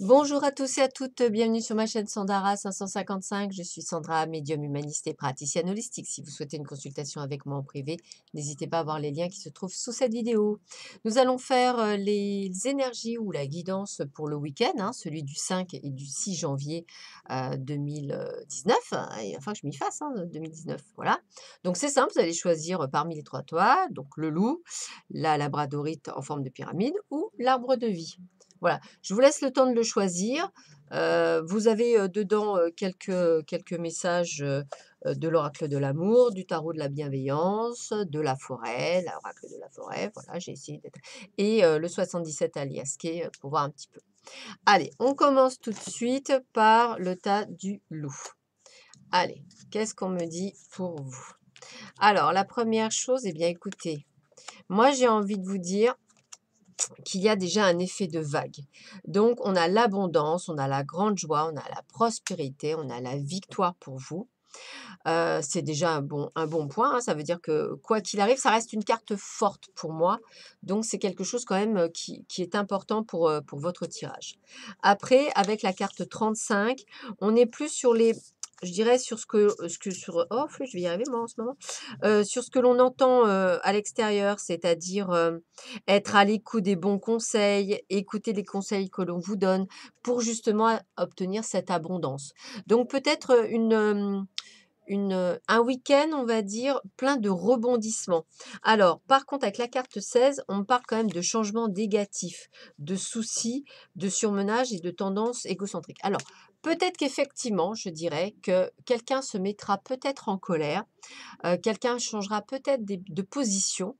Bonjour à tous et à toutes, bienvenue sur ma chaîne Sandara 555. Je suis Sandra, médium humaniste et praticienne holistique. Si vous souhaitez une consultation avec moi en privé, n'hésitez pas à voir les liens qui se trouvent sous cette vidéo. Nous allons faire les énergies ou la guidance pour le week-end, hein, celui du 5 et du 6 janvier 2019. Et enfin, que je m'y fasse, hein, 2019. Voilà. Donc c'est simple, vous allez choisir parmi les trois toits, donc le loup, la labradorite en forme de pyramide ou l'arbre de vie. Voilà. Je vous laisse le temps de le choisir. Vous avez, dedans, quelques messages, de l'oracle de l'amour, du tarot de la bienveillance, de la forêt, l'oracle de la forêt, voilà, j'ai essayé d'être et le 77 alias Key, pour voir un petit peu. Allez, on commence tout de suite par le tas du loup. Allez, qu'est-ce qu'on me dit pour vous? Alors la première chose, eh bien écoutez, moi j'ai envie de vous dire qu'il y a déjà un effet de vague. Donc, on a l'abondance, on a la grande joie, on a la prospérité, on a la victoire pour vous. C'est déjà un bon point, hein. Ça veut dire que quoi qu'il arrive, ça reste une carte forte pour moi. Donc, c'est quelque chose quand même qui est important pour votre tirage. Après, avec la carte 35, on est plus sur les... Je dirais sur ce que sur oh flûte, je vais y arriver moi en ce moment. Sur ce que l'on entend à l'extérieur, c'est-à-dire être à l'écoute des bons conseils, écouter les conseils que l'on vous donne pour justement obtenir cette abondance. Donc peut-être un week-end, on va dire, plein de rebondissements. Alors, par contre, avec la carte 16, on parle quand même de changements négatifs, de soucis, de surmenage et de tendances égocentriques. Alors, peut-être qu'effectivement, je dirais que quelqu'un se mettra peut-être en colère, quelqu'un changera peut-être de position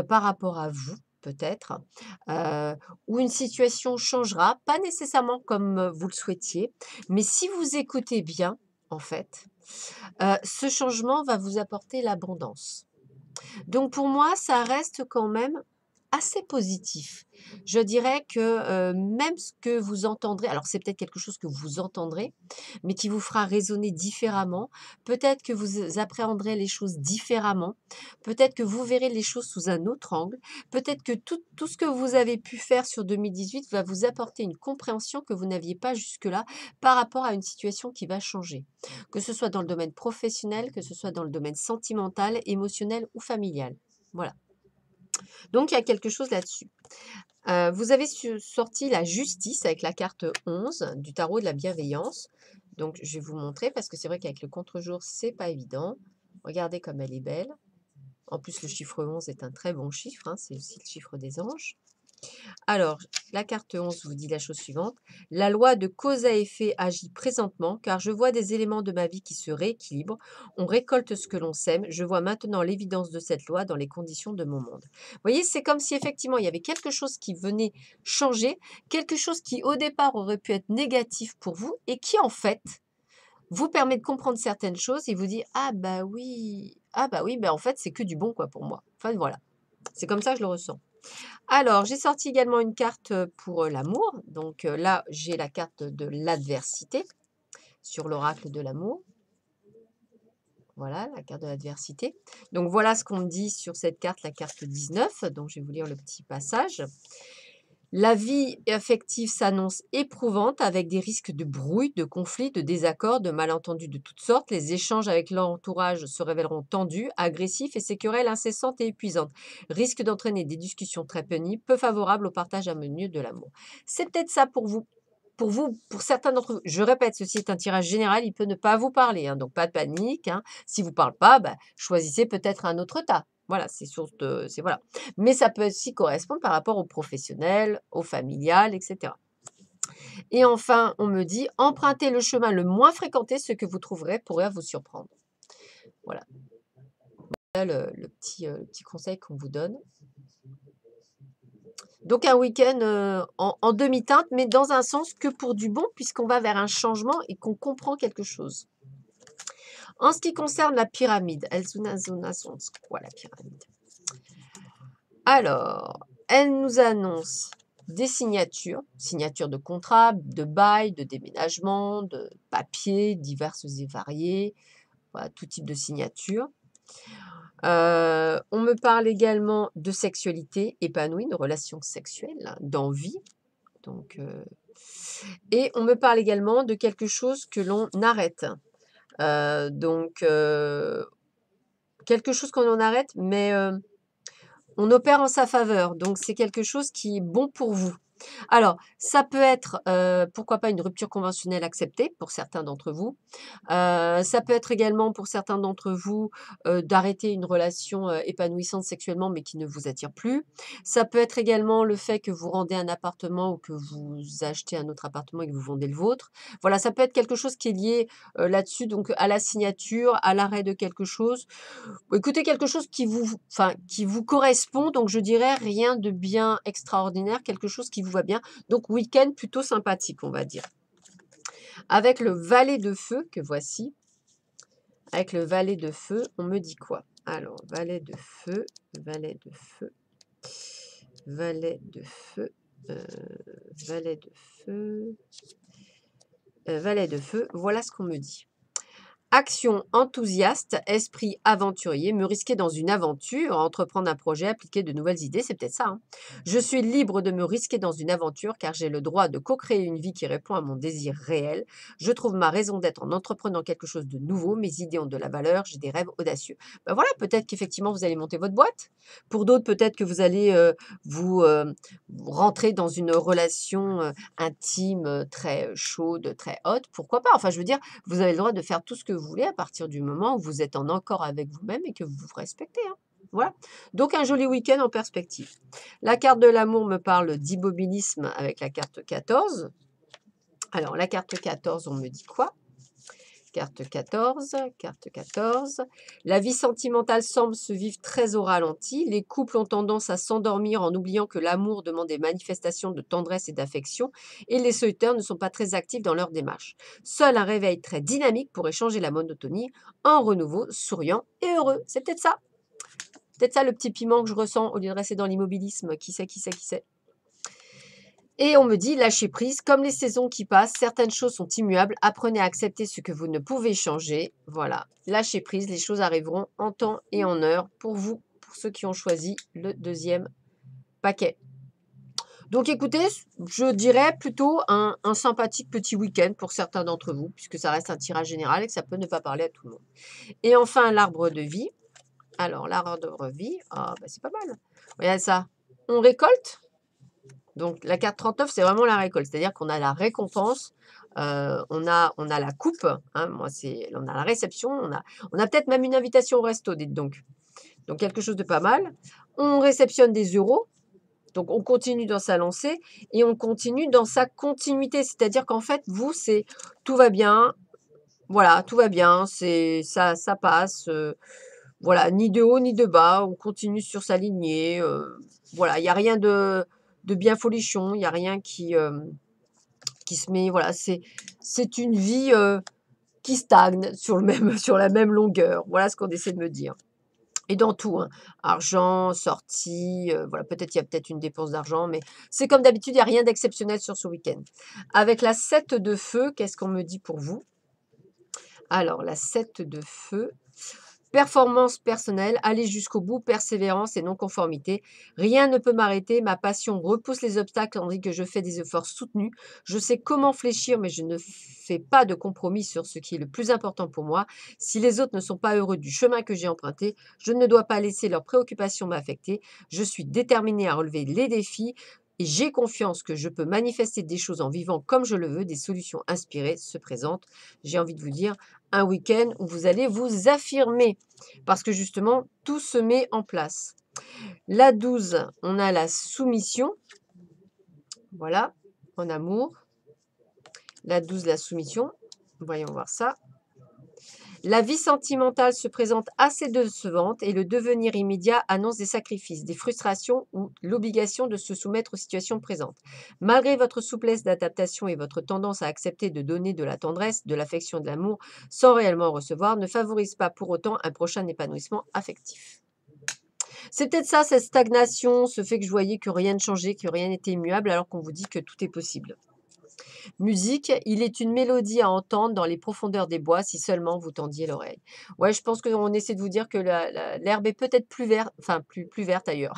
par rapport à vous, peut-être, heu, ou une situation changera, pas nécessairement comme vous le souhaitiez, mais si vous écoutez bien, en fait, ce changement va vous apporter l'abondance. Donc pour moi, ça reste quand même assez positif. Je dirais que, même ce que vous entendrez, alors c'est peut-être quelque chose que vous entendrez, mais qui vous fera résonner différemment. Peut-être que vous appréhenderez les choses différemment. Peut-être que vous verrez les choses sous un autre angle. Peut-être que tout ce que vous avez pu faire sur 2018 va vous apporter une compréhension que vous n'aviez pas jusque-là par rapport à une situation qui va changer. Que ce soit dans le domaine professionnel, que ce soit dans le domaine sentimental, émotionnel ou familial. Voilà. Donc il y a quelque chose là-dessus. Vous avez sorti la justice avec la carte 11 du tarot de la bienveillance. Donc je vais vous montrer parce que c'est vrai qu'avec le contre-jour, c'est pas évident. Regardez comme elle est belle. En plus, le chiffre 11 est un très bon chiffre, hein, c'est aussi le chiffre des anges. Alors, la carte 11 vous dit la chose suivante. La loi de cause à effet agit présentement car je vois des éléments de ma vie qui se rééquilibrent. On récolte ce que l'on sème. Je vois maintenant l'évidence de cette loi dans les conditions de mon monde. Vous voyez, c'est comme si effectivement il y avait quelque chose qui venait changer, quelque chose qui au départ aurait pu être négatif pour vous et qui en fait vous permet de comprendre certaines choses et vous dit ah bah oui, bah en fait c'est que du bon quoi pour moi. Enfin voilà, c'est comme ça que je le ressens. Alors, j'ai sorti également une carte, pour, l'amour. Donc, là, j'ai la carte de l'adversité sur l'oracle de l'amour. Voilà, la carte de l'adversité. Donc voilà ce qu'on me dit sur cette carte, la carte 19. Donc je vais vous lire le petit passage. La vie affective s'annonce éprouvante avec des risques de brouille, de conflits, de désaccords, de malentendus de toutes sortes. Les échanges avec l'entourage se révéleront tendus, agressifs et ces querelles incessantes et épuisantes risquent d'entraîner des discussions très pénibles, peu favorables au partage harmonieux de l'amour. C'est peut-être ça pour vous. Pour vous, pour certains d'entre vous, je répète, ceci est un tirage général, il peut ne pas vous parler, hein, donc pas de panique, hein. Si vous ne parle pas, bah, choisissez peut-être un autre tas. Voilà, c'est voilà. Mais ça peut aussi correspondre par rapport au professionnel, au familial, etc. Et enfin, on me dit, empruntez le chemin le moins fréquenté, ce que vous trouverez pourrait vous surprendre. Voilà, voilà le petit conseil qu'on vous donne. Donc un week-end en demi-teinte, mais dans un sens que pour du bon, puisqu'on va vers un changement et qu'on comprend quelque chose. En ce qui concerne la pyramide, c'est quoi la pyramide? Alors, elle nous annonce des signatures, signatures de contrats, de bail, de déménagement, de papiers diverses et variés, voilà, tout type de signature. On me parle également de sexualité épanouie, de relations sexuelles, d'envie. Donc, et on me parle également de quelque chose que l'on arrête. Donc, quelque chose qu'on en arrête, mais on opère en sa faveur. Donc, c'est quelque chose qui est bon pour vous. Alors, ça peut être, pourquoi pas une rupture conventionnelle acceptée pour certains d'entre vous. Ça peut être également pour certains d'entre vous, d'arrêter une relation, épanouissante sexuellement, mais qui ne vous attire plus. Ça peut être également le fait que vous rendez un appartement ou que vous achetez un autre appartement et que vous vendez le vôtre. Voilà, ça peut être quelque chose qui est lié, là-dessus, donc à la signature, à l'arrêt de quelque chose. Écoutez, quelque chose qui vous enfin, qui vous correspond, donc je dirais rien de bien extraordinaire, quelque chose qui vous va bien. Donc week-end plutôt sympathique, on va dire. Avec le valet de feu que voici, avec le valet de feu, on me dit quoi? Alors, valet de feu, valet de feu, valet de feu, valet de feu, valet de feu, voilà ce qu'on me dit. Action enthousiaste, esprit aventurier, me risquer dans une aventure, entreprendre un projet, appliquer de nouvelles idées, c'est peut-être ça, hein. Je suis libre de me risquer dans une aventure car j'ai le droit de co-créer une vie qui répond à mon désir réel. Je trouve ma raison d'être en entreprenant quelque chose de nouveau. Mes idées ont de la valeur, j'ai des rêves audacieux. Ben voilà, peut-être qu'effectivement vous allez monter votre boîte. Pour d'autres, peut-être que vous allez vous rentrer dans une relation intime, très chaude, très haute. Pourquoi pas? Enfin, je veux dire, vous avez le droit de faire tout ce que vous voulez à partir du moment où vous êtes en accord avec vous-même et que vous vous respectez, hein. Voilà. Donc un joli week-end en perspective. La carte de l'amour me parle d'immobilisme avec la carte 14. Alors la carte 14, on me dit quoi? Carte 14, carte 14. La vie sentimentale semble se vivre très au ralenti. Les couples ont tendance à s'endormir en oubliant que l'amour demande des manifestations de tendresse et d'affection et les solitaires ne sont pas très actifs dans leur démarche. Seul un réveil très dynamique pourrait changer la monotonie, un renouveau souriant et heureux. C'est peut-être ça. Peut-être ça le petit piment que je ressens au lieu de rester dans l'immobilisme. Qui sait, qui sait, qui sait. Et on me dit, lâcher prise, comme les saisons qui passent, certaines choses sont immuables, apprenez à accepter ce que vous ne pouvez changer. Voilà, lâcher prise, les choses arriveront en temps et en heure pour vous, pour ceux qui ont choisi le deuxième paquet. Donc écoutez, je dirais plutôt un sympathique petit week-end pour certains d'entre vous, puisque ça reste un tirage général et que ça peut ne pas parler à tout le monde. Et enfin, l'arbre de vie. Alors, l'arbre de vie, ah, bah, c'est pas mal. Regardez ça, on récolte. Donc la carte 39, c'est vraiment la récolte, c'est-à-dire qu'on a la récompense, on a la coupe, hein, moi on a la réception, on a peut-être même une invitation au resto, dites donc. Donc quelque chose de pas mal. On réceptionne des euros, donc on continue dans sa lancée et on continue dans sa continuité, c'est-à-dire qu'en fait, vous, c'est tout va bien, voilà, tout va bien, c'est ça passe, voilà, ni de haut ni de bas, on continue sur sa lignée, voilà, il y a rien de bien folichon, il y a rien qui se met voilà, c'est une vie, qui stagne sur le même sur la même longueur. Voilà ce qu'on essaie de me dire et dans tout, hein, argent, sortie, voilà, peut-être il y a peut-être une dépense d'argent, mais c'est comme d'habitude, il y a rien d'exceptionnel sur ce week-end. Avec la 7 de feu, qu'est-ce qu'on me dit pour vous? Alors la 7 de feu, performance personnelle, aller jusqu'au bout, persévérance et non-conformité. Rien ne peut m'arrêter, ma passion repousse les obstacles tandis que je fais des efforts soutenus. Je sais comment fléchir, mais je ne fais pas de compromis sur ce qui est le plus important pour moi. Si les autres ne sont pas heureux du chemin que j'ai emprunté, je ne dois pas laisser leurs préoccupations m'affecter. Je suis déterminée à relever les défis. Et j'ai confiance que je peux manifester des choses en vivant comme je le veux, des solutions inspirées se présentent. J'ai envie de vous dire, un week-end où vous allez vous affirmer parce que justement, tout se met en place. La 12, on a la soumission. Voilà, en amour. La 12, la soumission. Voyons voir ça. La vie sentimentale se présente assez décevante et le devenir immédiat annonce des sacrifices, des frustrations ou l'obligation de se soumettre aux situations présentes. Malgré votre souplesse d'adaptation et votre tendance à accepter de donner de la tendresse, de l'affection, de l'amour sans réellement recevoir, ne favorise pas pour autant un prochain épanouissement affectif. C'est peut-être ça, cette stagnation, ce fait que je voyais que rien ne changeait, que rien n'était immuable alors qu'on vous dit que tout est possible. Musique, il est une mélodie à entendre dans les profondeurs des bois si seulement vous tendiez l'oreille. Ouais, je pense qu'on essaie de vous dire que l'herbe est peut-être plus verte, enfin plus verte ailleurs.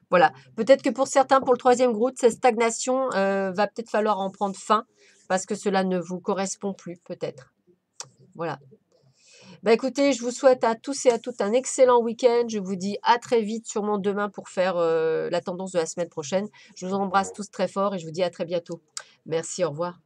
Voilà. Peut-être que pour certains, pour le troisième groupe, cette stagnation, va peut-être falloir en prendre fin parce que cela ne vous correspond plus, peut-être. Voilà. Bah, écoutez, je vous souhaite à tous et à toutes un excellent week-end. Je vous dis à très vite, sûrement demain pour faire, la tendance de la semaine prochaine. Je vous embrasse tous très fort et je vous dis à très bientôt. Merci, au revoir.